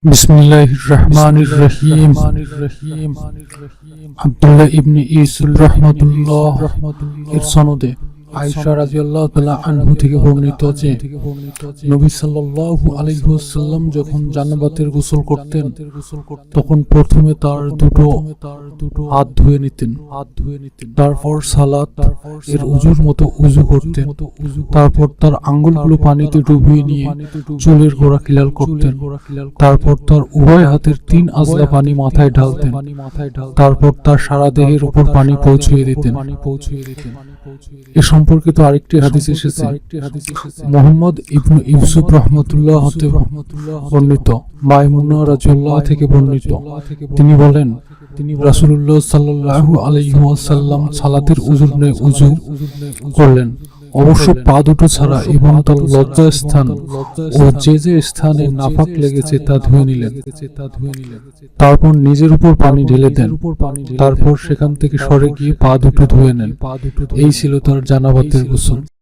বিসমিল্লাহির রহমানির রহিম। আব্দুল্লাহ ইবনে ইউসুফ রাহমাতুল্লাহ এর সনদে আয়েশা রাদিয়াল্লাহু তাআলা আনহু থেকে বর্ণিত যে নবী সাল্লাল্লাহু আলাইহি ওয়াসাল্লাম যখন জানাবাতের গোসল করতেন তখন প্রথমে তার দুটো হাত ধুয়ে নিতেন, তারপর সালাত এর উজুর মতো উজু করতেন, তারপর তার আঙ্গুলগুলো পানিতে ডুবিয়ে নিয়ে চুলের গোড়া খিলাল করতেন, তারপর তার উভয় হাতের 3 আজলা পানি মাথায় ঢালতেন, তারপর তার সারা দেহের উপর পানি পৌঁছিয়ে দিতেন। এ সম্পর্কিত আরেকটি হাদিস এসেছে মুহাম্মদ ইবনে ইউসুফ রাহমাতুল্লাহ হতে বর্ণিত, মায়মুনা রাদিয়াল্লাহু থেকে বর্ণিত, তিনি বলেন রাসূলুল্লাহ সাল্লাল্লাহু আলাইহি ওয়াসাল্লাম সালাতের উজুর নে উজু করলেন, অবশ্য পা দুটো ছাড়া, এবং তার লজ্জা স্থান ও যে যে স্থানে নাপাক লেগেছে তা ধুয়ে নিলেন, তারপর নিজের উপর পানি ঢেলে দেন, তারপর সেখান থেকে সরে গিয়ে পা দুটো ধুয়ে নেন। এই ছিল তার জানাবাতের গোসল।